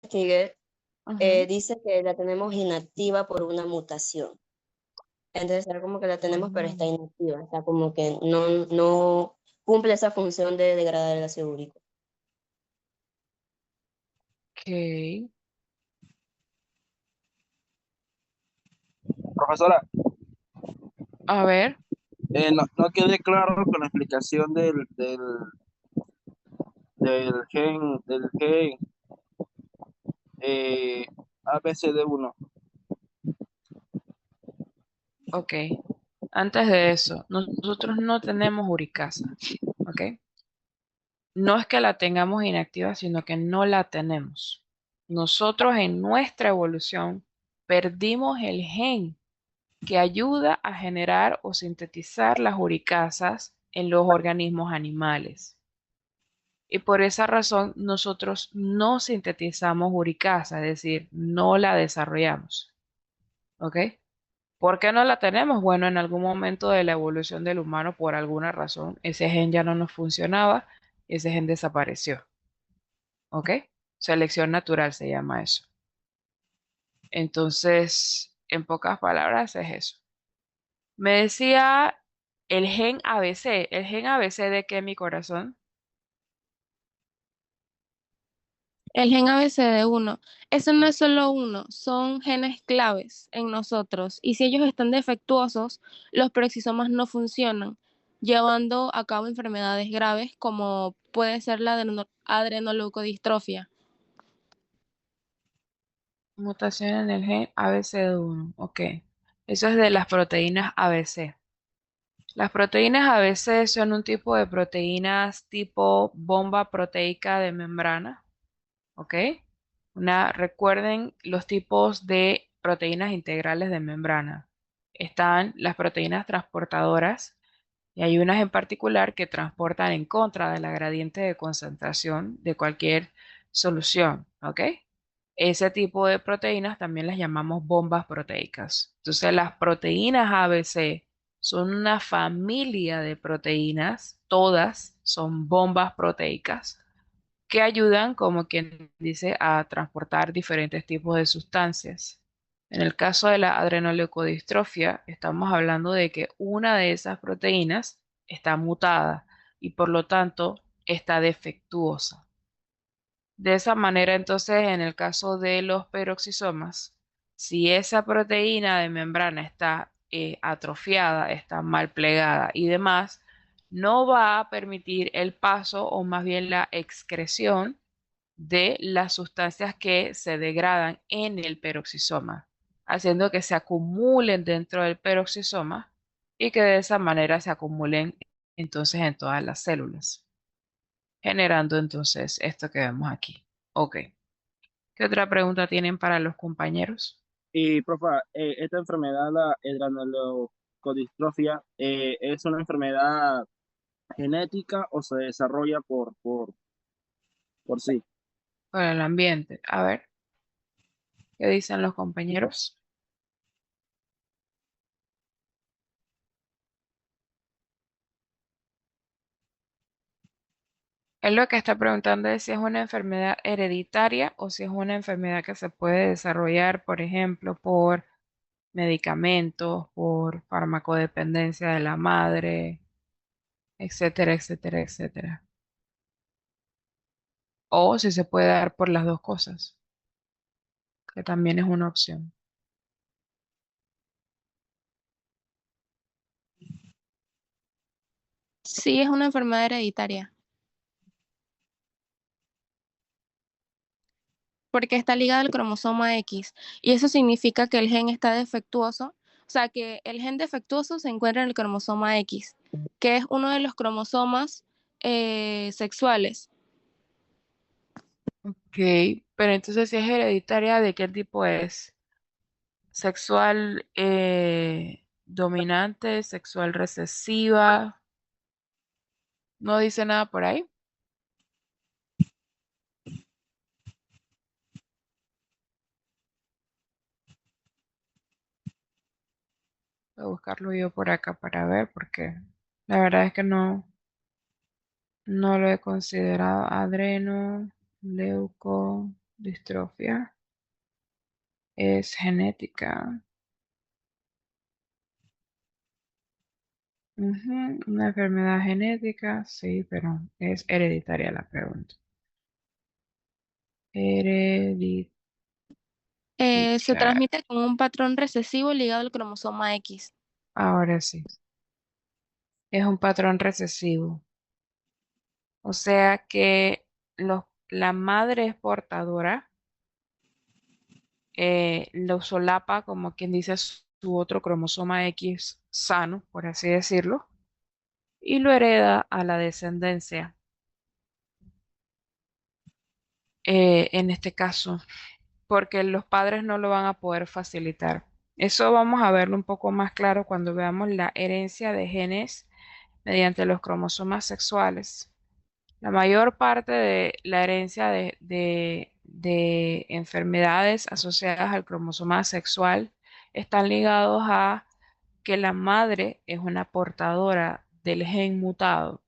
investigué, Ujú. dice que la tenemos inactiva por una mutación. Entonces, era como que la tenemos, pero está Mm, inactiva. Está como que no cumple esa función de degradar el ácido úrico. ok. Profesora, A ver, no quedé claro con la explicación del gen eh, ABCD1. ok. Antes de eso, nosotros no tenemos uricasa, ¿ok? No es que la tengamos inactiva, sino que no la tenemos. Nosotros en nuestra evolución perdimos el gen que ayuda a generar o sintetizar las uricasas en los organismos animales. Y por esa razón nosotros no sintetizamos uricasa, es decir, no la desarrollamos. ¿Ok? ¿Por qué no la tenemos? Bueno, en algún momento de la evolución del humano, por alguna razón, ese gen ya no nos funcionaba, ese gen desapareció. ¿Ok? Selección natural se llama eso. Entonces, en pocas palabras, es eso. Me decía el gen ABC. ¿El gen ABC de qué, mi corazón? El gen ABCD1, eso no es solo uno, son genes claves en nosotros y si ellos están defectuosos, los peroxisomas no funcionan, llevando a cabo enfermedades graves como puede ser la adrenoleucodistrofia. Mutación en el gen ABCD1. Ok. Eso es de las proteínas ABC. Las proteínas ABC son un tipo de proteínas tipo bomba proteica de membrana. ¿Ok? Recuerden los tipos de proteínas integrales de membrana. Están las proteínas transportadoras y hay unas en particular que transportan en contra de la gradiente de concentración de cualquier solución. ¿Ok? Ese tipo de proteínas también las llamamos bombas proteicas. Entonces, las proteínas ABC son una familia de proteínas, todas son bombas proteicas que ayudan, como quien dice, a transportar diferentes tipos de sustancias. En el caso de la adrenoleucodistrofia, estamos hablando de que una de esas proteínas está mutada y por lo tanto está defectuosa. De esa manera, entonces, en el caso de los peroxisomas, si esa proteína de membrana está atrofiada, está mal plegada y demás, no va a permitir el paso o más bien la excreción de las sustancias que se degradan en el peroxisoma, haciendo que se acumulen dentro del peroxisoma y que de esa manera se acumulen entonces en todas las células, generando entonces esto que vemos aquí. Ok. ¿Qué otra pregunta tienen para los compañeros? Y, profa, esta enfermedad, la adrenoleucodistrofia, ¿es una enfermedad genética o se desarrolla por sí? Para el ambiente. A ver, ¿qué dicen los compañeros? Él lo que está preguntando es si es una enfermedad hereditaria o si es una enfermedad que se puede desarrollar, por ejemplo, por medicamentos, por farmacodependencia de la madre, etcétera, etcétera, etcétera. O si se puede dar por las dos cosas, que también es una opción. Sí, es una enfermedad hereditaria, porque está ligada al cromosoma X y eso significa que el gen está defectuoso, o sea que el gen defectuoso se encuentra en el cromosoma X, que es uno de los cromosomas sexuales. Ok, pero entonces si es hereditaria, ¿de qué tipo es? ¿Sexual dominante, sexual recesiva? ¿No dice nada por ahí? Voy a buscarlo yo por acá para ver, porque la verdad es que no lo he considerado. Adreno, leuco. Distrofia es genética. Una enfermedad genética, sí, pero es hereditaria la pregunta. Hereditaria. Se transmite con un patrón recesivo ligado al cromosoma X. Ahora sí. Es un patrón recesivo. O sea que la madre es portadora, lo solapa, como quien dice, su otro cromosoma X sano, por así decirlo, y lo hereda a la descendencia. En este caso, porque los padres no lo van a poder facilitar. Eso vamos a verlo un poco más claro cuando veamos la herencia de genes mediante los cromosomas sexuales. La mayor parte de la herencia de enfermedades asociadas al cromosoma sexual están ligados a que la madre es una portadora del gen mutado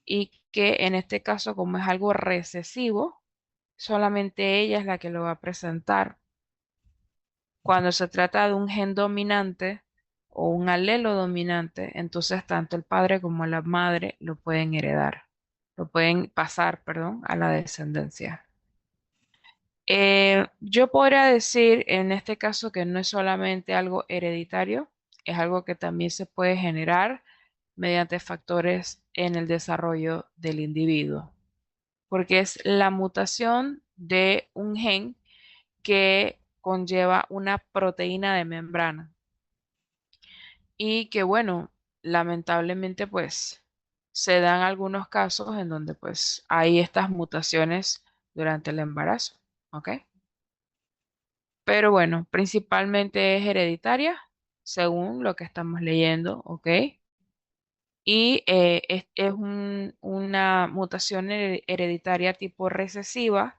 y que en este caso, como es algo recesivo, solamente ella es la que lo va a presentar. Cuando se trata de un gen dominante o un alelo dominante, entonces tanto el padre como la madre lo pueden heredar, lo pueden pasar, perdón, a la descendencia. Yo podría decir en este caso que no es solamente algo hereditario, es algo que también se puede generar mediante factores en el desarrollo del individuo, porque es la mutación de un gen que conlleva una proteína de membrana y que bueno, lamentablemente pues se dan algunos casos en donde pues hay estas mutaciones durante el embarazo, ¿ok? Pero bueno, principalmente es hereditaria, según lo que estamos leyendo, ¿ok? Y es una mutación hereditaria tipo recesiva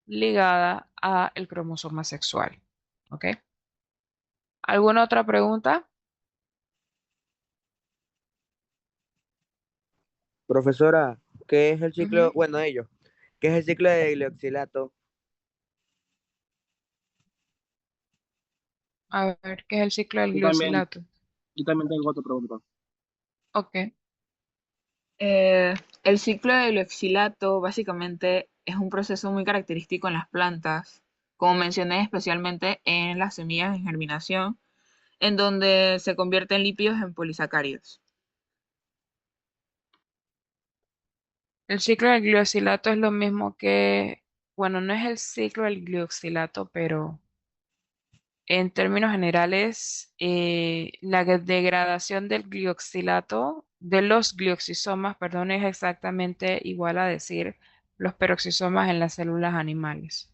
ligada al cromosoma sexual, ¿ok? ¿Alguna otra pregunta? Profesora, ¿qué es el ciclo? Ujú. Bueno, ellos, ¿qué es el ciclo de glioxilato? A ver, ¿qué es el ciclo del Yo también, gliosilato? yo también tengo otra pregunta. Ok. El ciclo de glioxilato básicamente es un proceso muy característico en las plantas, como mencioné especialmente en las semillas en germinación, en donde se convierten lípidos en polisacáridos. El ciclo del gliosilato es lo mismo que, bueno, no es el ciclo del glioxilato, pero en términos generales, la degradación del glioxilato, de los glioxisomas, perdón, es exactamente igual a decir los peroxisomas en las células animales.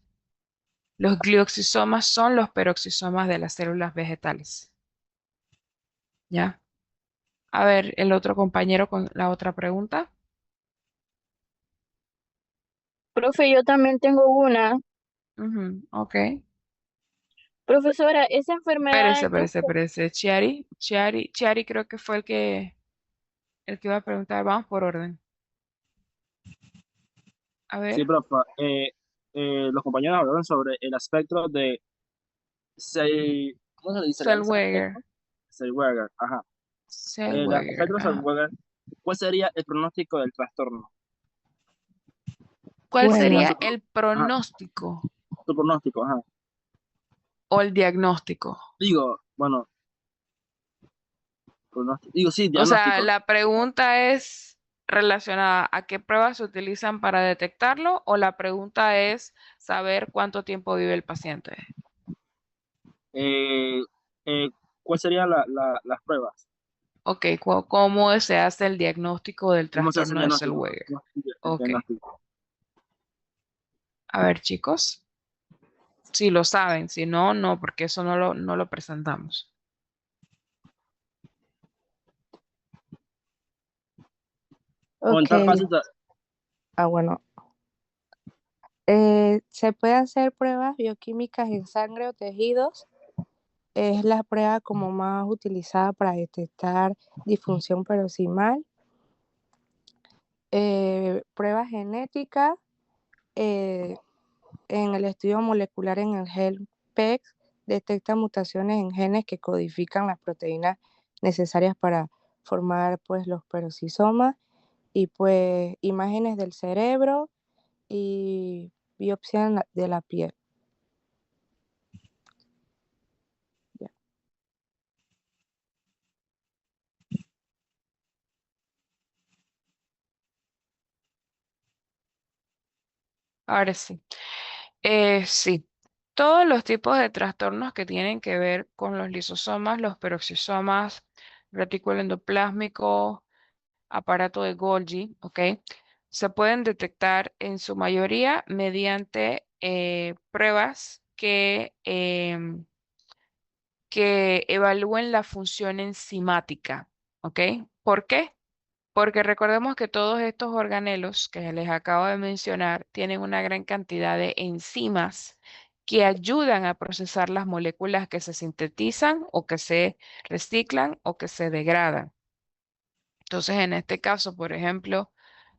Los glioxisomas son los peroxisomas de las células vegetales. ¿Ya? A ver, el otro compañero con la otra pregunta. Profe, yo también tengo una. Ujú, ok. Profesora, esa enfermedad Espérese. Chiari creo que fue el que iba a preguntar. Vamos por orden. A Sí, ver, profe, los compañeros hablaron sobre el espectro de ¿cómo se le dice? ¿Ese Zellweger. espectro? Zellweger, ajá. El Zellweger. espectro de Ajá. Zellweger, ¿cuál sería el pronóstico del trastorno? ¿Cuál Bueno, sería el Ajá, pronóstico tu pronóstico, ajá. o el diagnóstico? Digo, bueno, pronóstico, digo, sí, O sea, diagnóstico. la pregunta es relacionada a qué pruebas se utilizan para detectarlo o la pregunta es saber cuánto tiempo vive el paciente. Eh, eh, ¿Cuál serían las pruebas? Ok, ¿cómo se hace el diagnóstico del ¿Cómo se hace el trastorno de diagnóstico? Zellweger? El Ok, diagnóstico. a ver chicos, si lo saben, si no, no, porque eso no lo presentamos. Con tal Ok, fácil, bueno. Se puede hacer pruebas bioquímicas en sangre o tejidos. Es la prueba como más utilizada para detectar disfunción paroximal. Pruebas genéticas, eh, en el estudio molecular en el gen PEX detecta mutaciones en genes que codifican las proteínas necesarias para formar pues los peroxisomas y pues imágenes del cerebro y biopsia de la piel. Ya. Ahora sí. Sí, todos los tipos de trastornos que tienen que ver con los lisosomas, los peroxisomas, retículo endoplásmico, aparato de Golgi, ¿ok? Se pueden detectar en su mayoría mediante pruebas que evalúen la función enzimática, ¿ok? ¿Por qué? Porque recordemos que todos estos organelos que les acabo de mencionar tienen una gran cantidad de enzimas que ayudan a procesar las moléculas que se sintetizan o que se reciclan o que se degradan. Entonces, en este caso, por ejemplo,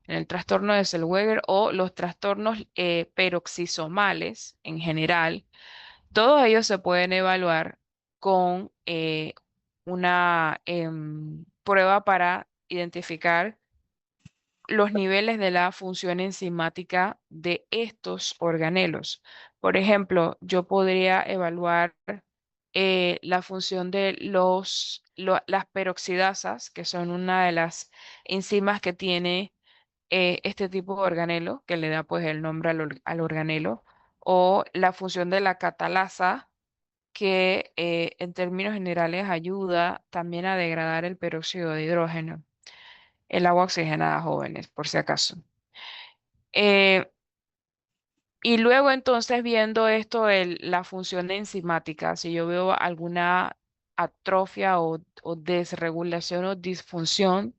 en el trastorno de Zellweger o los trastornos peroxisomales en general, todos ellos se pueden evaluar con una prueba para identificar los niveles de la función enzimática de estos organelos. Por ejemplo, yo podría evaluar la función de las peroxidasas, que son una de las enzimas que tiene este tipo de organelo, que le da pues el nombre al organelo, o la función de la catalasa, que en términos generales ayuda también a degradar el peróxido de hidrógeno, el agua oxigenada, jóvenes, por si acaso. Eh, y luego entonces viendo esto, la función enzimática, si yo veo alguna atrofia o desregulación o disfunción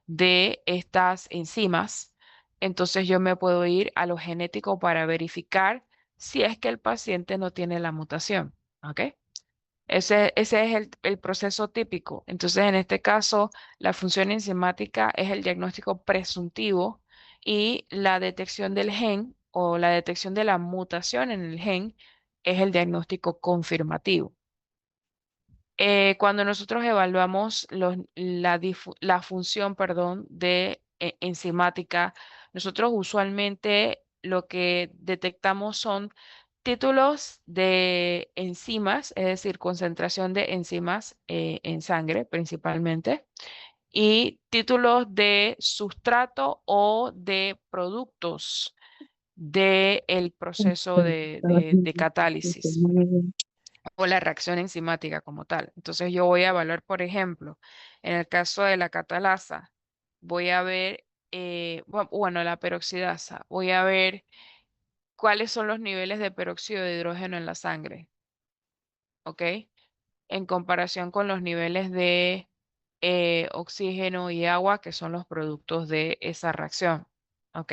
de estas enzimas, entonces yo me puedo ir a lo genético para verificar si es que el paciente no tiene la mutación. ¿Ok? Ese es el proceso típico. Entonces, en este caso, la función enzimática es el diagnóstico presuntivo y la detección del gen o la detección de la mutación en el gen es el diagnóstico confirmativo. Cuando nosotros evaluamos la función, perdón, de enzimática, nosotros usualmente lo que detectamos son títulos de enzimas, es decir, concentración de enzimas en sangre principalmente, y títulos de sustrato o de productos del proceso de catálisis o la reacción enzimática como tal. Entonces yo voy a evaluar, por ejemplo, en el caso de la catalasa, voy a ver, bueno, la peroxidasa, voy a ver cuáles son los niveles de peróxido de hidrógeno en la sangre, ¿ok? En comparación con los niveles de oxígeno y agua, que son los productos de esa reacción, ¿ok?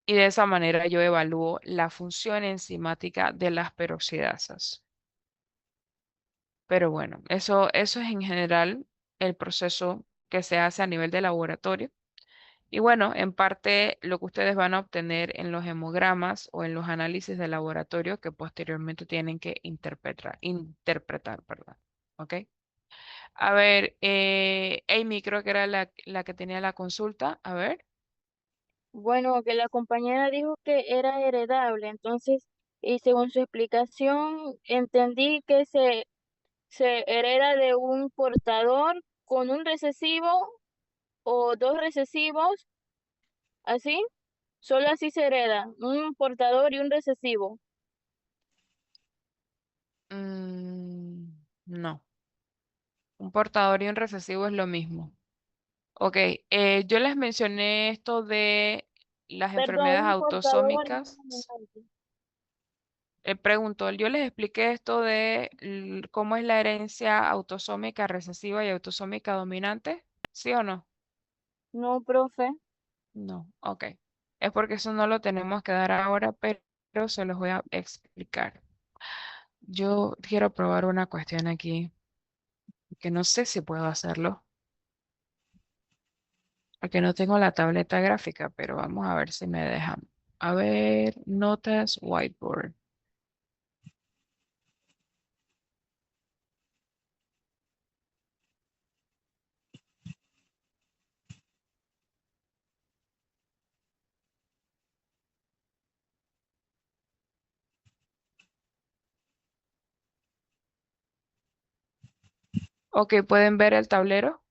Y de esa manera yo evalúo la función enzimática de las peroxidasas. Pero bueno, eso es en general el proceso que se hace a nivel de laboratorio. Y bueno, en parte lo que ustedes van a obtener en los hemogramas o en los análisis de laboratorio que posteriormente tienen que interpretar, perdón. ¿Ok? A ver, Amy creo que era la que tenía la consulta. A ver. Bueno, que la compañera dijo que era heredable, entonces, y según su explicación, entendí que se hereda de un portador con un recesivo o dos recesivos, así, solo así se hereda, un portador y un recesivo. No, un portador y un recesivo es lo mismo. Ok, yo les mencioné esto de las Perdón, enfermedades un portador y un autosómicas. dominante. Pregunto, yo les expliqué esto de cómo es la herencia autosómica recesiva y autosómica dominante, ¿sí o no? No, profe. No, ok. Es porque eso no lo tenemos que dar ahora, pero se los voy a explicar. Yo quiero probar una cuestión aquí, que no sé si puedo hacerlo, porque no tengo la tableta gráfica, pero vamos a ver si me dejan. A ver, notas, whiteboard. Ok, ¿pueden ver el tablero?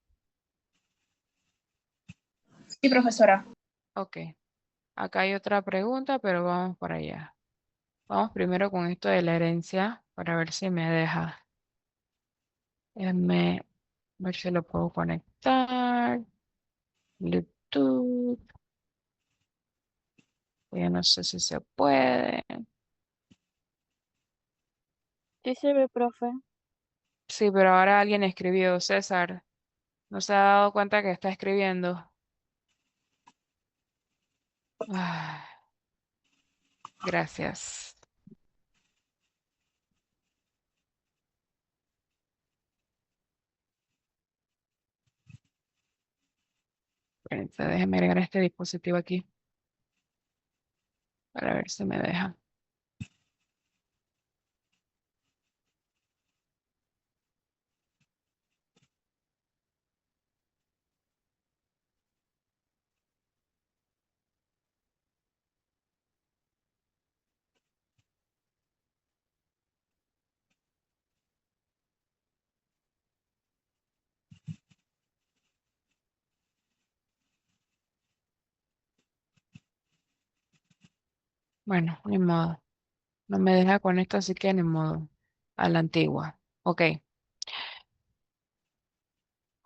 Sí, profesora. Ok. Acá hay otra pregunta, pero vamos para allá. Vamos primero con esto de la herencia para ver si me deja. Déjenme ver si lo puedo conectar. Bluetooth. Ya no sé si se puede. Sí se ve, profe. Sí, pero ahora alguien escribió, César. ¿No se ha dado cuenta que está escribiendo? Ah, gracias. Espérense, déjenme agregar este dispositivo aquí para ver si me deja. Bueno, ni modo. No me deja con esto, así que ni modo. A la antigua. Ok.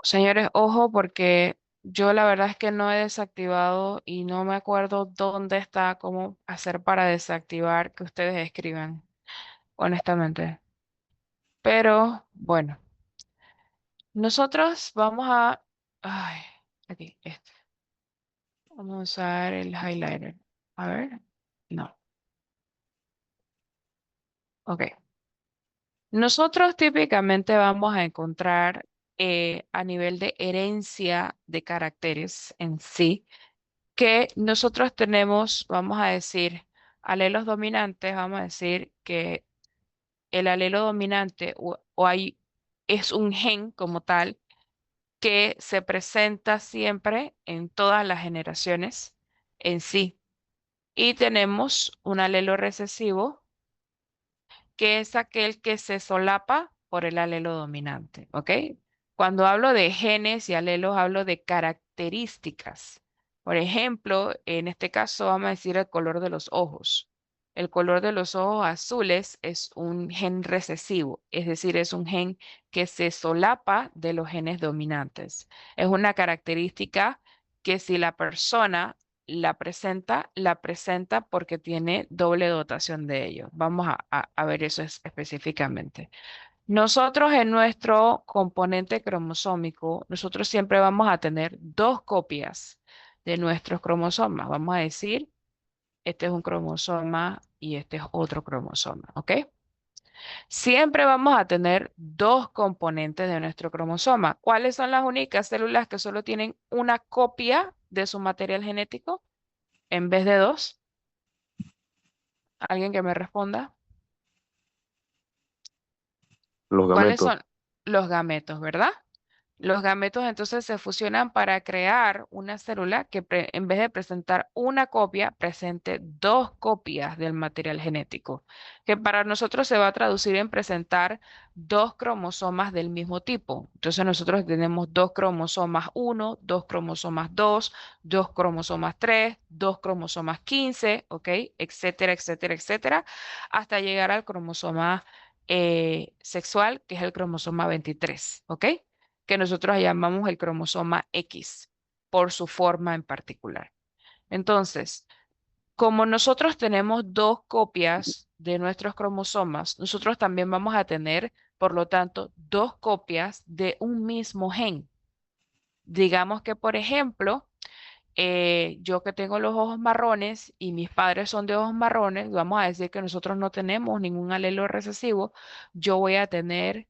Señores, ojo porque yo la verdad es que no he desactivado y no me acuerdo dónde está, cómo hacer para desactivar que ustedes escriban, honestamente. Pero bueno, nosotros vamos a... Ay, aquí, este. Vamos a usar el highlighter. A ver. No. Ok. Nosotros típicamente vamos a encontrar a nivel de herencia de caracteres en sí, que nosotros tenemos, vamos a decir, alelos dominantes, vamos a decir que el alelo dominante es un gen como tal que se presenta siempre en todas las generaciones en sí. Y tenemos un alelo recesivo que es aquel que se solapa por el alelo dominante, ¿ok? Cuando hablo de genes y alelos, hablo de características. Por ejemplo, en este caso vamos a decir el color de los ojos. El color de los ojos azules es un gen recesivo, es decir, es un gen que se solapa de los genes dominantes. Es una característica que si la persona la presenta porque tiene doble dotación de ellos. Vamos a ver eso específicamente. Nosotros en nuestro componente cromosómico, nosotros siempre vamos a tener dos copias de nuestros cromosomas. Vamos a decir, este es un cromosoma y este es otro cromosoma, ¿ok? Siempre vamos a tener dos componentes de nuestro cromosoma. ¿Cuáles son las únicas células que solo tienen una copia de su material genético en vez de dos? ¿Alguien que me responda? Los ¿Cuáles gametos. son los gametos, verdad? Los gametos entonces se fusionan para crear una célula que en vez de presentar una copia, presente dos copias del material genético, que para nosotros se va a traducir en presentar dos cromosomas del mismo tipo. Entonces nosotros tenemos dos cromosomas 1, dos cromosomas 2, dos cromosomas 3, dos cromosomas 15, ¿ok? Etcétera, etcétera, etcétera, hasta llegar al cromosoma sexual, que es el cromosoma 23, ¿ok? Que nosotros llamamos el cromosoma X por su forma en particular. Entonces, como nosotros tenemos dos copias de nuestros cromosomas, nosotros también vamos a tener, por lo tanto, dos copias de un mismo gen. Digamos que, por ejemplo, yo que tengo los ojos marrones y mis padres son de ojos marrones, vamos a decir que nosotros no tenemos ningún alelo recesivo, yo voy a tener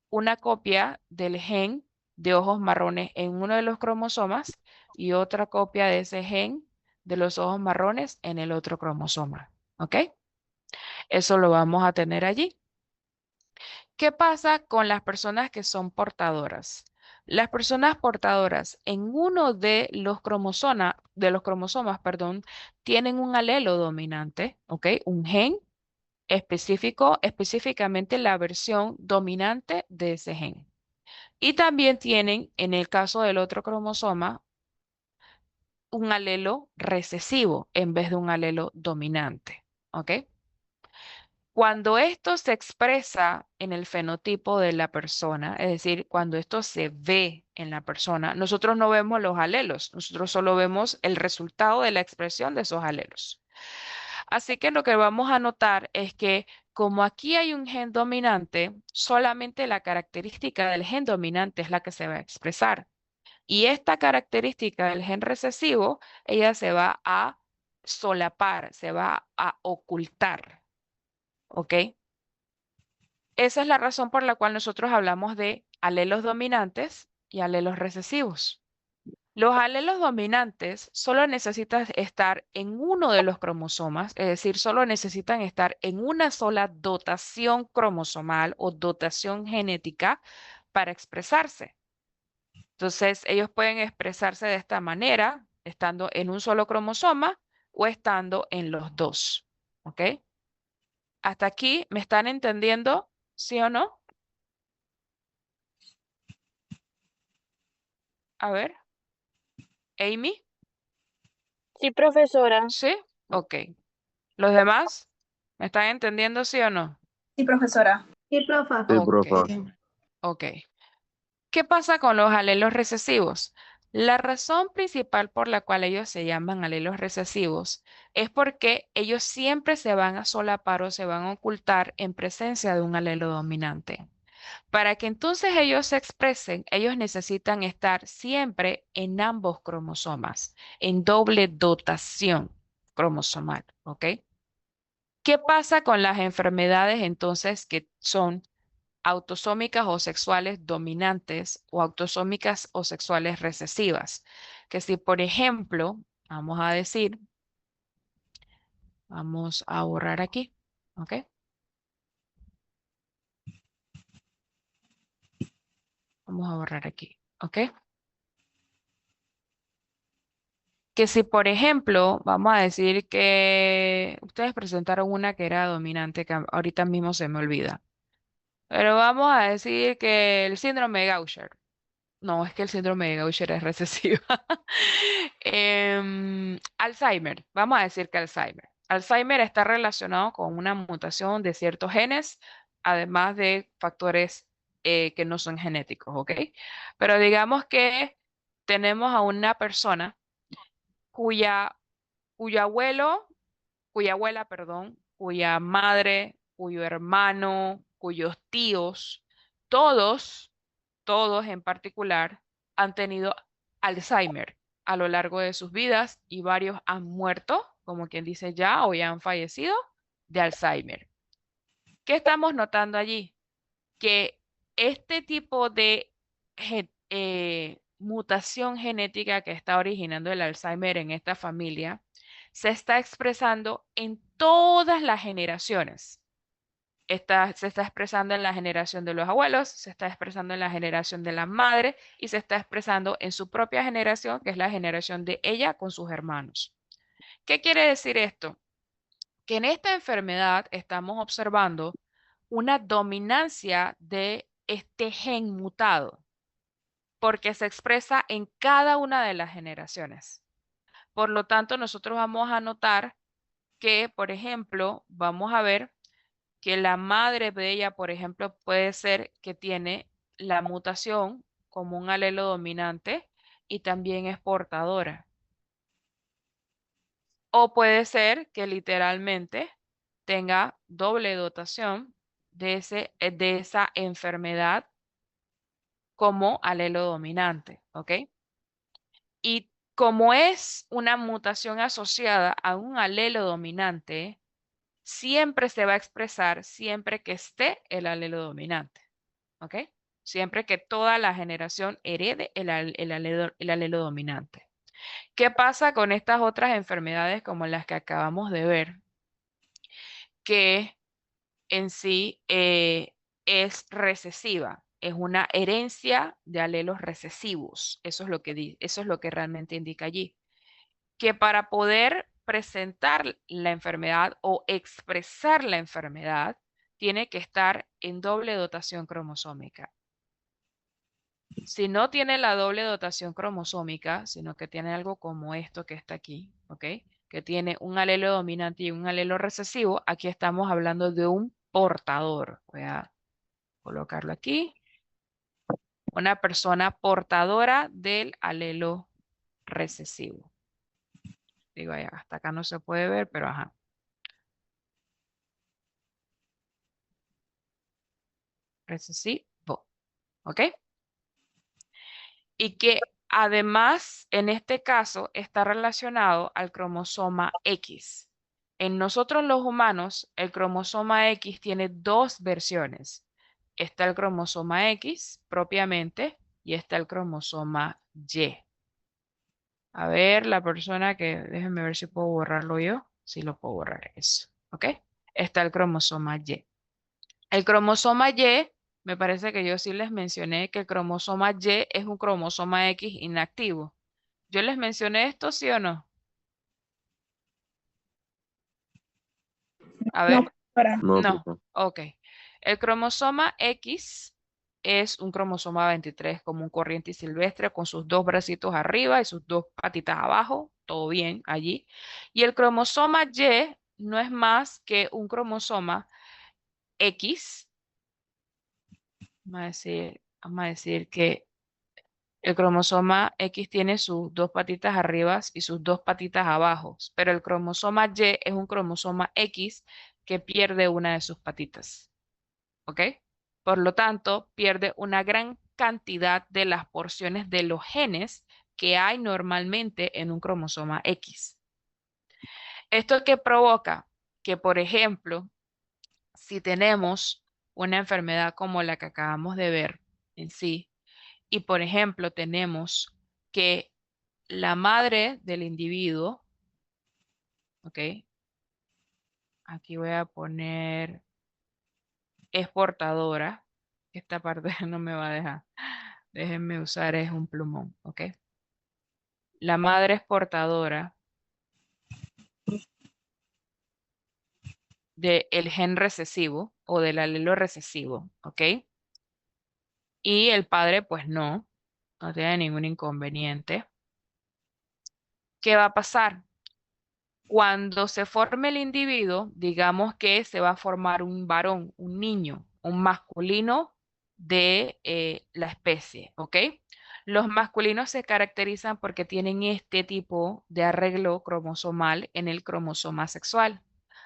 una copia del gen de ojos marrones en uno de los cromosomas y otra copia de ese gen de los ojos marrones en el otro cromosoma. ¿Ok? Eso lo vamos a tener allí. ¿Qué pasa con las personas que son portadoras? Las personas portadoras en uno de los cromosomas, perdón, tienen un alelo dominante, ¿ok? Un gen específico, específicamente la versión dominante de ese gen. Y también tienen, en el caso del otro cromosoma, un alelo recesivo en vez de un alelo dominante, ¿ok? Cuando esto se expresa en el fenotipo de la persona, es decir, cuando esto se ve en la persona, nosotros no vemos los alelos, nosotros solo vemos el resultado de la expresión de esos alelos. Así que lo que vamos a notar es que como aquí hay un gen dominante, solamente la característica del gen dominante es la que se va a expresar. Y esta característica del gen recesivo, ella se va a solapar, se va a ocultar. ¿Ok? Esa es la razón por la cual nosotros hablamos de alelos dominantes y alelos recesivos. Los alelos dominantes solo necesitan estar en uno de los cromosomas, es decir, solo necesitan estar en una sola dotación cromosomal o dotación genética para expresarse. Entonces, ellos pueden expresarse de esta manera, estando en un solo cromosoma o estando en los dos. ¿Ok? ¿Hasta aquí me están entendiendo? ¿Sí o no? A ver. Amy, Sí, profesora. ¿sí? Ok. ¿Los demás? ¿Me están entendiendo, sí o no? Sí, profesora. Sí, profa. Sí, Ok. profa. Ok. ¿Qué pasa con los alelos recesivos? La razón principal por la cual ellos se llaman alelos recesivos es porque ellos siempre se van a solapar o se van a ocultar en presencia de un alelo dominante. Para que entonces ellos se expresen, ellos necesitan estar siempre en ambos cromosomas, en doble dotación cromosomal, ¿ok? ¿Qué pasa con las enfermedades entonces que son autosómicas o sexuales dominantes o autosómicas o sexuales recesivas? Que si, por ejemplo, vamos a decir, vamos a borrar aquí, ¿ok? Vamos a borrar aquí, ¿ok? Que si, por ejemplo, vamos a decir que ustedes presentaron una que era dominante, que ahorita mismo se me olvida. Pero vamos a decir que el síndrome de Gaucher. No, es que el síndrome de Gaucher es recesivo. Alzheimer. Vamos a decir que Alzheimer. Alzheimer está relacionado con una mutación de ciertos genes, además de factores que no son genéticos, ¿ok? Pero digamos que tenemos a una persona cuyo abuela, perdón, cuya madre, cuyo hermano, cuyos tíos, todos en particular, han tenido Alzheimer a lo largo de sus vidas y varios han muerto, como quien dice ya, o ya han fallecido de Alzheimer. ¿Qué estamos notando allí? Que este tipo de mutación genética que está originando el Alzheimer en esta familia se está expresando en todas las generaciones. Se está expresando en la generación de los abuelos, se está expresando en la generación de la madre y se está expresando en su propia generación, que es la generación de ella con sus hermanos. ¿Qué quiere decir esto? Que en esta enfermedad estamos observando una dominancia de este gen mutado, porque se expresa en cada una de las generaciones. Por lo tanto, nosotros vamos a notar que, por ejemplo, vamos a ver que la madre de ella, por ejemplo, puede ser que tiene la mutación como un alelo dominante y también es portadora. O puede ser que literalmente tenga doble dotación de esa enfermedad como alelo dominante, ¿ok? Y como es una mutación asociada a un alelo dominante, siempre se va a expresar siempre que esté el alelo dominante, ¿ok? Siempre que toda la generación herede el alelo dominante. ¿Qué pasa con estas otras enfermedades como las que acabamos de ver? Que en sí es recesiva, es una herencia de alelos recesivos. Eso es lo que eso es lo que realmente indica allí. Que para poder presentar la enfermedad o expresar la enfermedad, tiene que estar en doble dotación cromosómica. Si no tiene la doble dotación cromosómica, sino que tiene algo como esto que está aquí, ¿ok? Que tiene un alelo dominante y un alelo recesivo, aquí estamos hablando de un portador. Voy a colocarlo aquí. Una persona portadora del alelo recesivo. Digo, hasta acá no se puede ver, pero ajá. Recesivo, ¿ok? Y que además, en este caso, está relacionado al cromosoma X. En nosotros los humanos, el cromosoma X tiene dos versiones. Está el cromosoma X propiamente y está el cromosoma Y. A ver, la persona que, déjenme ver si puedo borrarlo yo. Sí lo puedo borrar, eso. ¿Ok? Está el cromosoma Y. El cromosoma Y, me parece que yo sí les mencioné que el cromosoma Y es un cromosoma X inactivo. ¿Yo les mencioné esto, sí o no? A ver, No, profesora. No, no. profe. Ok. El cromosoma X es un cromosoma 23 común, corriente y silvestre con sus dos bracitos arriba y sus dos patitas abajo. Todo bien allí. Y el cromosoma Y no es más que un cromosoma X. Vamos a decir que el cromosoma X tiene sus dos patitas arriba y sus dos patitas abajo, pero el cromosoma Y es un cromosoma X que pierde una de sus patitas. ¿Ok? Por lo tanto, pierde una gran cantidad de las porciones de los genes que hay normalmente en un cromosoma X. ¿Esto qué provoca? Que, por ejemplo, si tenemos una enfermedad como la que acabamos de ver en sí, y por ejemplo tenemos que la madre del individuo, ¿ok? Aquí voy a poner, es portadora. Esta parte no me va a dejar. Déjenme usar, es un plumón, ¿ok? La madre es portadora del gen recesivo o del alelo recesivo, ¿ok? Y el padre, pues no tiene ningún inconveniente. ¿Qué va a pasar? Cuando se forme el individuo, digamos que se va a formar un varón, un niño, un masculino de la especie, ¿ok? Los masculinos se caracterizan porque tienen este tipo de arreglo cromosomal en el cromosoma sexual.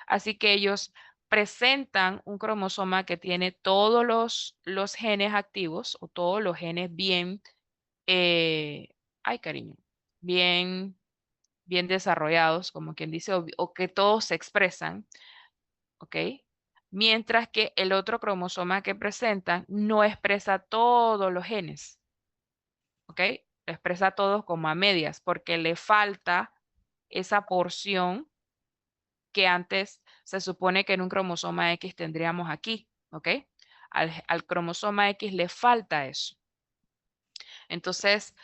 Así que ellos presentan un cromosoma que tiene todos los genes activos o todos los genes bien, ay cariño, bien desarrollados, como quien dice, o que todos se expresan, ¿ok? Mientras que el otro cromosoma que presentan no expresa todos los genes, ¿ok? Lo expresa todos como a medias, porque le falta esa porción que antes se supone que en un cromosoma X tendríamos aquí, ¿ok? Al cromosoma X le falta eso. Entonces,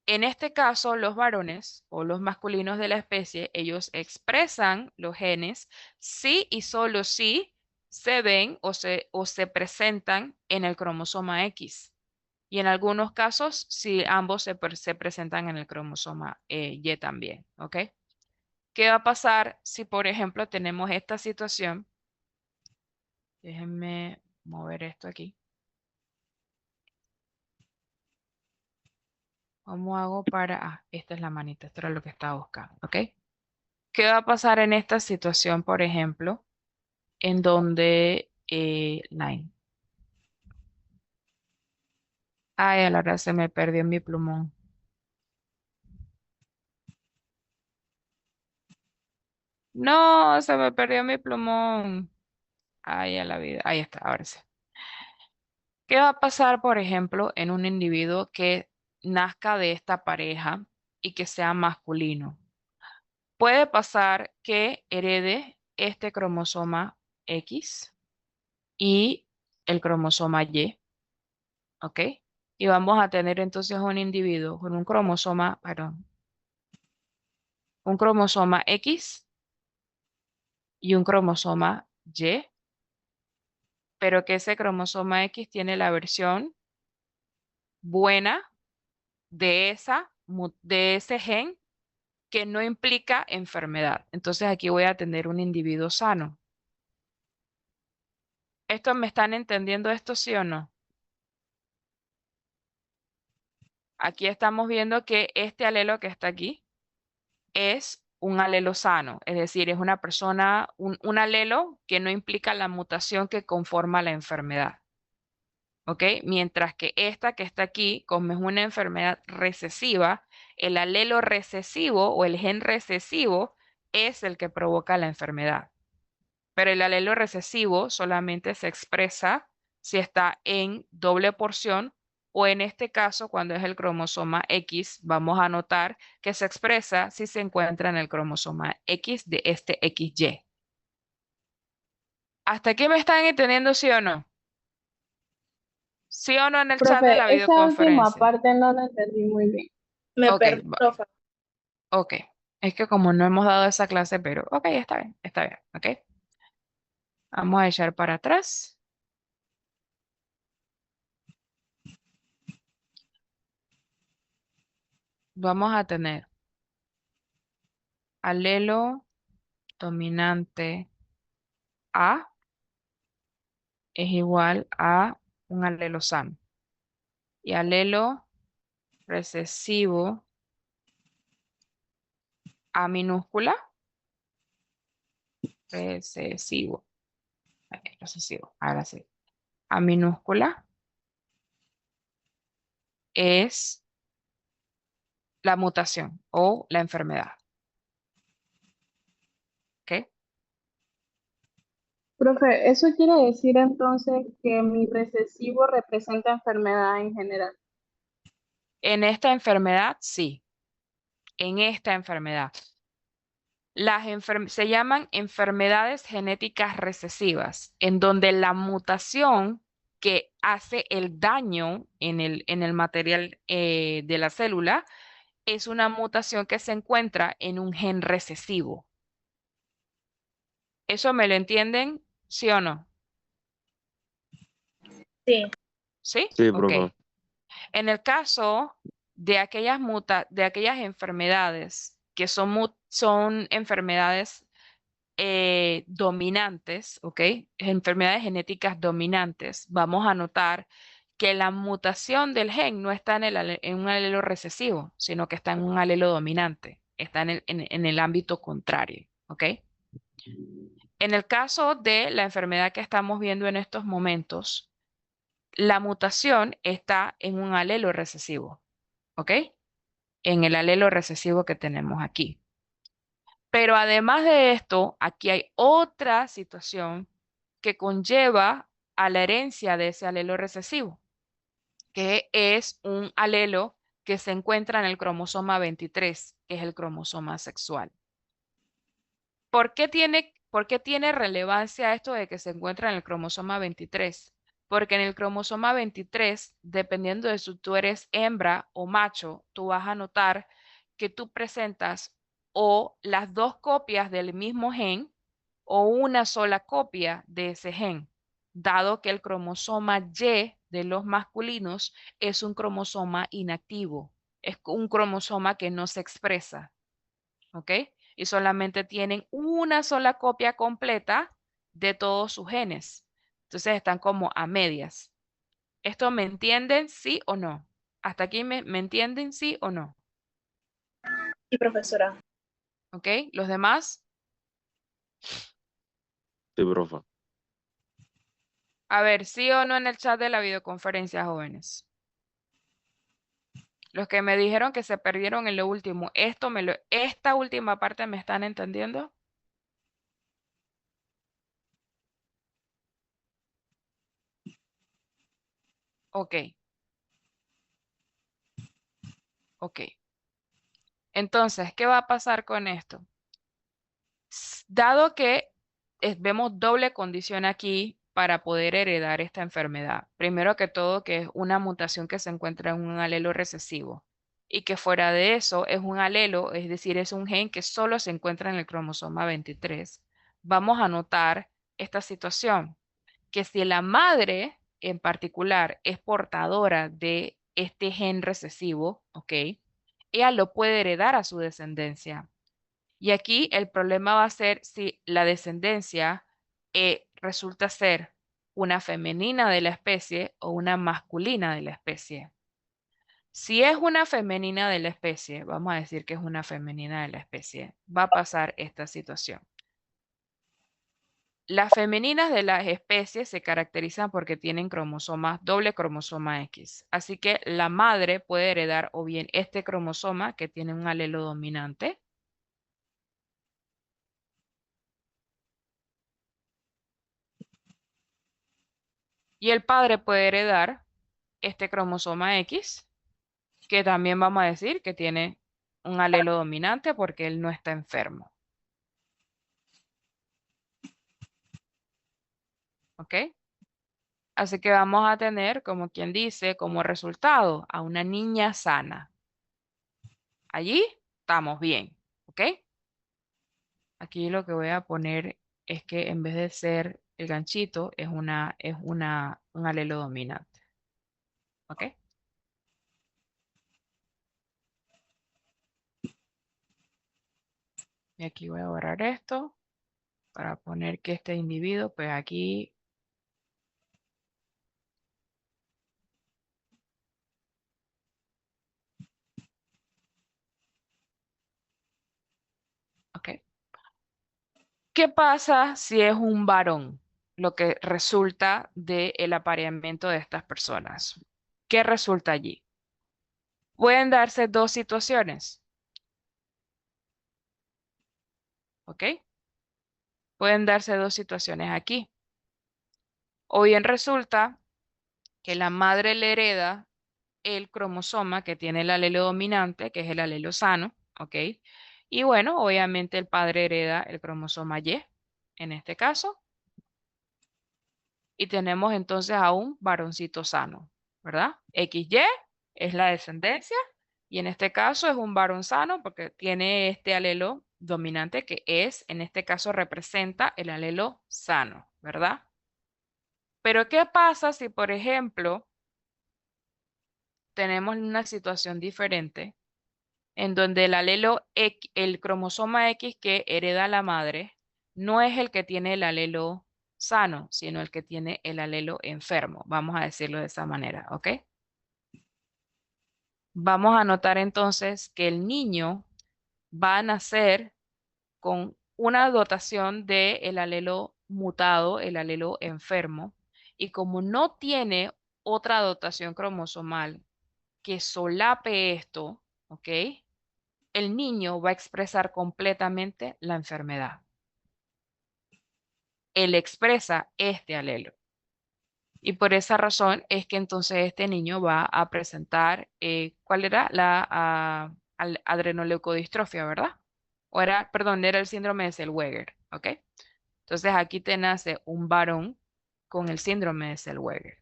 en este caso, los varones o los masculinos de la especie, ellos expresan los genes si y solo si se ven o se presentan en el cromosoma X. Y en algunos casos, si ambos se presentan en el cromosoma Y también, ¿ok? ¿Qué va a pasar si, por ejemplo, tenemos esta situación? Déjenme mover esto aquí. ¿Cómo hago para...? Ah, esta es la manita, esto era lo que estaba buscando, ¿ok? ¿Qué va a pasar en esta situación, por ejemplo, en donde line? Ay, a la hora se me perdió mi plumón. No, se me perdió mi plumón. Ay, a la vida. Ahí está, ahora sí. ¿Qué va a pasar, por ejemplo, en un individuo que nazca de esta pareja y que sea masculino. Puede pasar que herede este cromosoma X y el cromosoma Y, ¿ok? Y vamos a tener entonces un individuo con un cromosoma, perdón, un cromosoma X y un cromosoma Y, pero que ese cromosoma X tiene la versión buena de ese gen que no implica enfermedad. Entonces aquí voy a tener un individuo sano. ¿Esto me están entendiendo esto sí o no? Aquí estamos viendo que este alelo que está aquí es un alelo sano, es decir, es una persona, un alelo que no implica la mutación que conforma la enfermedad. ¿Ok? Mientras que esta que está aquí, como es una enfermedad recesiva, el alelo recesivo o el gen recesivo es el que provoca la enfermedad. Pero el alelo recesivo solamente se expresa si está en doble porción o en este caso, cuando es el cromosoma X, vamos a notar que se expresa si se encuentra en el cromosoma X de este XY. ¿Hasta aquí me están entendiendo, sí o no? ¿Sí o no en el chat de la Profe, esa última videoconferencia? parte no la entendí muy bien. Me Ok, perdí, profe. ok. Es que como no hemos dado esa clase, pero ok, está bien, ok. Vamos a echar para atrás. Vamos a tener alelo dominante A es igual a un alelo sano. Y alelo recesivo A minúscula, recesivo, ahora sí. A minúscula es la mutación o la enfermedad. ¿Ok? Profe, eso quiere decir entonces que mi recesivo representa enfermedad en general. En esta enfermedad, sí. En esta enfermedad. Se llaman enfermedades genéticas recesivas, en donde la mutación que hace el daño en el material de la célula es una mutación que se encuentra en un gen recesivo. ¿Eso me lo entienden? ¿Sí o no? Sí. ¿Sí? Sí, Ok. profe. En el caso de aquellas enfermedades que son enfermedades dominantes, ¿ok? Enfermedades genéticas dominantes, vamos a notar que la mutación del gen no está en un alelo recesivo, sino que está en un alelo dominante, está en el ámbito contrario, ¿ok? En el caso de la enfermedad que estamos viendo en estos momentos, la mutación está en un alelo recesivo, ¿ok? En el alelo recesivo que tenemos aquí. Pero además de esto, aquí hay otra situación que conlleva a la herencia de ese alelo recesivo, que es un alelo que se encuentra en el cromosoma 23, que es el cromosoma sexual. ¿Por qué tiene relevancia esto de que se encuentra en el cromosoma 23? Porque en el cromosoma 23, dependiendo de si tú eres hembra o macho, tú vas a notar que tú presentas o las dos copias del mismo gen o una sola copia de ese gen, dado que el cromosoma Y de los masculinos es un cromosoma inactivo, es un cromosoma que no se expresa, ¿ok? Y solamente tienen una sola copia completa de todos sus genes. Entonces están como a medias. ¿Esto me entienden, sí o no? ¿Hasta aquí me entienden, sí o no? Sí, profesora. ¿Ok? ¿Los demás? Sí, profe. A ver, sí o no en el chat de la videoconferencia, jóvenes. Los que me dijeron que se perdieron en lo último, esta última parte me están entendiendo. Ok. Ok. Entonces, ¿qué va a pasar con esto? Dado que vemos doble condición aquí para poder heredar esta enfermedad. Primero que todo, que es una mutación que se encuentra en un alelo recesivo y que fuera de eso es un alelo, es decir, es un gen que solo se encuentra en el cromosoma 23. Vamos a notar esta situación, que si la madre en particular es portadora de este gen recesivo, ¿ok? Ella lo puede heredar a su descendencia. Y aquí el problema va a ser si la descendencia resulta ser una femenina de la especie o una masculina de la especie. Si es una femenina de la especie, vamos a decir que es una femenina de la especie, va a pasar esta situación. Las femeninas de las especies se caracterizan porque tienen cromosomas, doble cromosoma X. Así que la madre puede heredar o bien este cromosoma que tiene un alelo dominante, y el padre puede heredar este cromosoma X, que también vamos a decir que tiene un alelo dominante porque él no está enfermo. ¿Ok? Así que vamos a tener, como quien dice, como resultado a una niña sana. Allí estamos bien. ¿Ok? Aquí lo que voy a poner es que en vez de ser el ganchito, es un alelo dominante. ¿Ok? Y aquí voy a borrar esto para poner que este individuo, pues aquí. Ok. ¿Qué pasa si es un varón? Lo que resulta del apareamiento de estas personas. ¿Qué resulta allí? Pueden darse dos situaciones. ¿Ok? Pueden darse dos situaciones aquí. O bien resulta que la madre le hereda el cromosoma que tiene el alelo dominante, que es el alelo sano. ¿Ok? Y bueno, obviamente el padre hereda el cromosoma Y, en este caso. Y tenemos entonces a un varoncito sano, ¿verdad? XY es la descendencia y en este caso es un varón sano porque tiene este alelo dominante que es, en este caso representa el alelo sano, ¿verdad? Pero ¿qué pasa si, por ejemplo, tenemos una situación diferente en donde el alelo X, el cromosoma X que hereda la madre no es el que tiene el alelo sano, sino el que tiene el alelo enfermo? Vamos a decirlo de esa manera, ¿ok? Vamos a notar entonces que el niño va a nacer con una dotación del alelo mutado, el alelo enfermo, y como no tiene otra dotación cromosomal que solape esto, ¿ok? El niño va a expresar completamente la enfermedad. Él expresa este alelo. Y por esa razón es que entonces este niño va a presentar, ¿cuál era? La adrenoleucodistrofia, ¿verdad? O era, perdón, era el síndrome de Zellweger, ¿ok? Entonces aquí te nace un varón con el síndrome de Zellweger.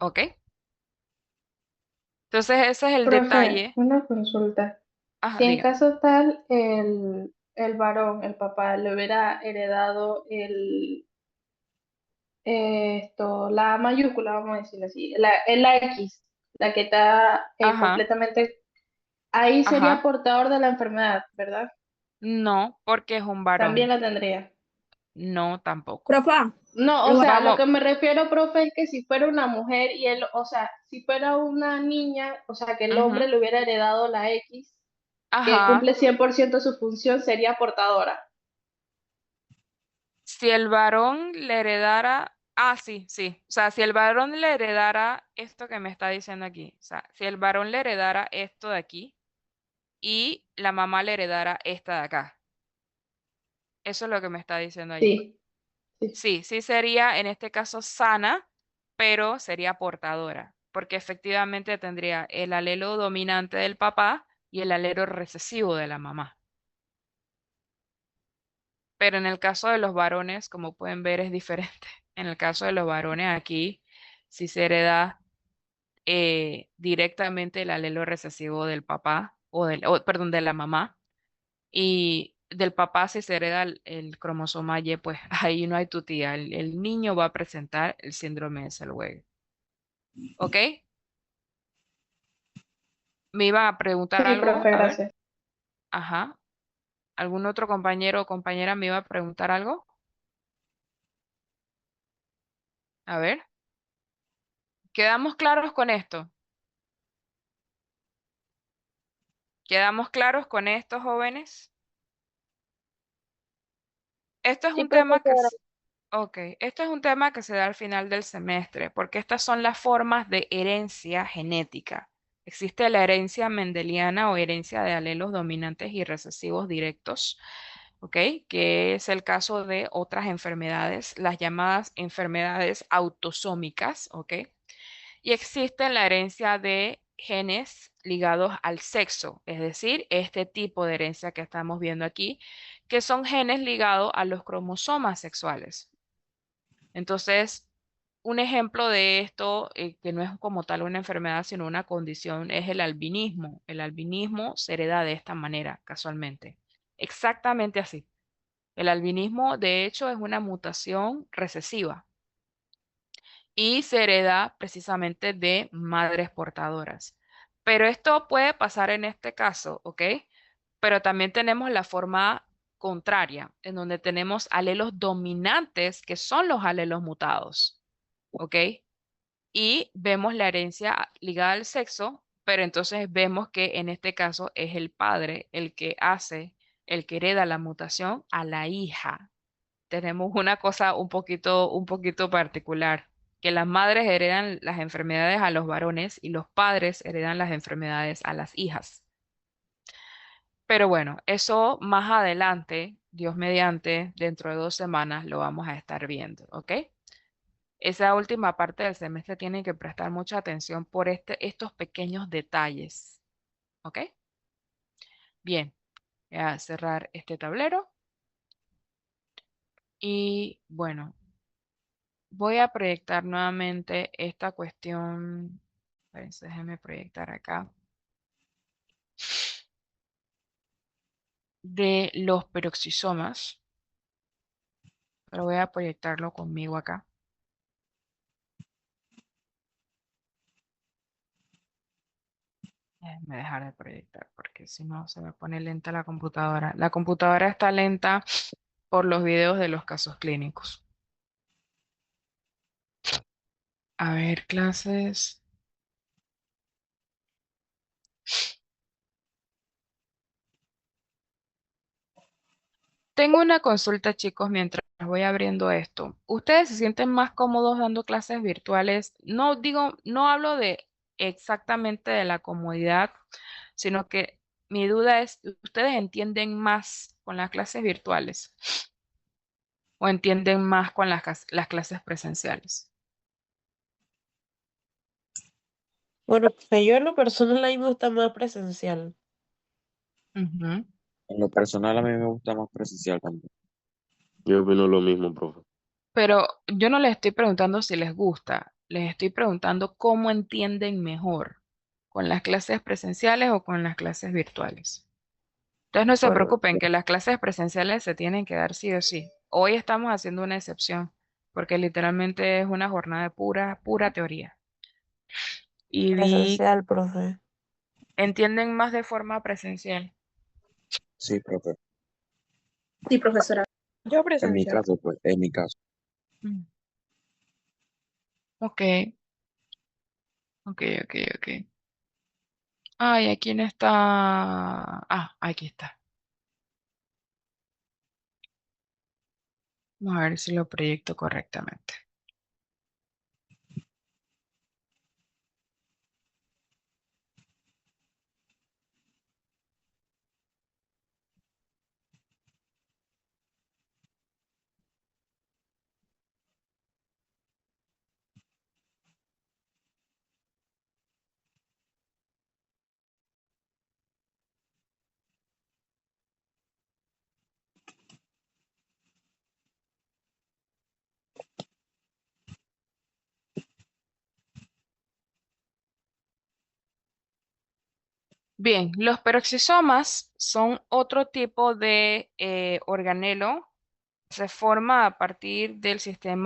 ¿Ok? Entonces ese es el Profe, detalle. una consulta. Ah, Si en diga. caso tal el varón, el papá, le hubiera heredado la mayúscula, vamos a decirlo así, la X, la que está Ajá, completamente, ahí sería ajá. portador de la enfermedad, ¿verdad? No, porque es un También varón. la tendría. No, tampoco. Profa, No, o igual. sea, lo Vamos. que me refiero, profe, es que si fuera una mujer y él, o sea, si fuera una niña, o sea, que el hombre Ujú, le hubiera heredado la X, que ajá. cumple 100% su función, sería portadora. Si el varón le heredara, sí, sí. O sea, si el varón le heredara esto que me está diciendo aquí, o sea, si el varón le heredara esto de aquí y la mamá le heredara esta de acá, eso es lo que me está diciendo allí. Sí, sí. Sí, sí sería en este caso sana, pero sería portadora, porque efectivamente tendría el alelo dominante del papá y el alelo recesivo de la mamá. Pero en el caso de los varones, como pueden ver, es diferente. En el caso de los varones aquí, sí se hereda directamente el alelo recesivo del papá, perdón, de la mamá, y del papá si se hereda el cromosoma Y, pues ahí no hay tutía. El niño va a presentar el síndrome de Zellweger. ¿Ok? Me iba a preguntar Sí, algo, profe, a ver. gracias. Ajá. ¿Algún otro compañero o compañera me iba a preguntar algo? A ver. ¿Quedamos claros con esto? ¿Quedamos claros con esto, jóvenes? Esto es Sí, un tema que profesora. ok, esto es un tema que se da al final del semestre, porque estas son las formas de herencia genética. Existe la herencia mendeliana o herencia de alelos dominantes y recesivos directos, ¿ok? Que es el caso de otras enfermedades, las llamadas enfermedades autosómicas, ¿ok? Y existe la herencia de genes ligados al sexo, es decir, este tipo de herencia que estamos viendo aquí, que son genes ligados a los cromosomas sexuales. Entonces, un ejemplo de esto, que no es como tal una enfermedad, sino una condición, es el albinismo. El albinismo se hereda de esta manera, casualmente. Exactamente así. El albinismo, de hecho, es una mutación recesiva y se hereda precisamente de madres portadoras. Pero esto puede pasar en este caso, ¿ok? Pero también tenemos la forma contraria, en donde tenemos alelos dominantes, que son los alelos mutados, ¿ok? Y vemos la herencia ligada al sexo, pero entonces vemos que en este caso es el padre el que hace, el que hereda la mutación a la hija. Tenemos una cosa un poquito particular, que las madres heredan las enfermedades a los varones y los padres heredan las enfermedades a las hijas. Pero bueno, eso más adelante, Dios mediante, dentro de 2 semanas lo vamos a estar viendo, ¿ok? Esa última parte del semestre tienen que prestar mucha atención por estos pequeños detalles, ¿ok? Bien, voy a cerrar este tablero y bueno, voy a proyectar nuevamente esta cuestión. Espérense, déjenme proyectar acá. De los peroxisomas. Pero voy a proyectarlo conmigo acá. Déjenme dejar de proyectar porque si no se me pone lenta la computadora. La computadora está lenta por los videos de los casos clínicos. A ver, clases. Tengo una consulta, chicos, mientras voy abriendo esto. ¿Ustedes se sienten más cómodos dando clases virtuales? No digo, no hablo de exactamente de la comodidad, sino que mi duda es, ¿ustedes entienden más con las clases virtuales o entienden más con las clases presenciales? Bueno, pues yo en lo personal a mí me gusta más presencial. Ujú. En lo personal, a mí me gusta más presencial también. Yo opino lo mismo, profe. Pero yo no les estoy preguntando si les gusta, les estoy preguntando cómo entienden mejor, con las clases presenciales o con las clases virtuales. Entonces no se Bueno, preocupen que las clases presenciales se tienen que dar sí o sí. Hoy estamos haciendo una excepción, porque literalmente es una jornada de pura teoría. Y presencial, profe. entienden más de forma presencial. Sí, profe. Sí, profesora. Yo En mi presencial. caso, pues, en mi caso. Mm. Ok, ok. Ay, ¿aquí no está? Ah, aquí está. Vamos a ver si lo proyecto correctamente. Bien, los peroxisomas son otro tipo de organelo. Se forma a partir del sistema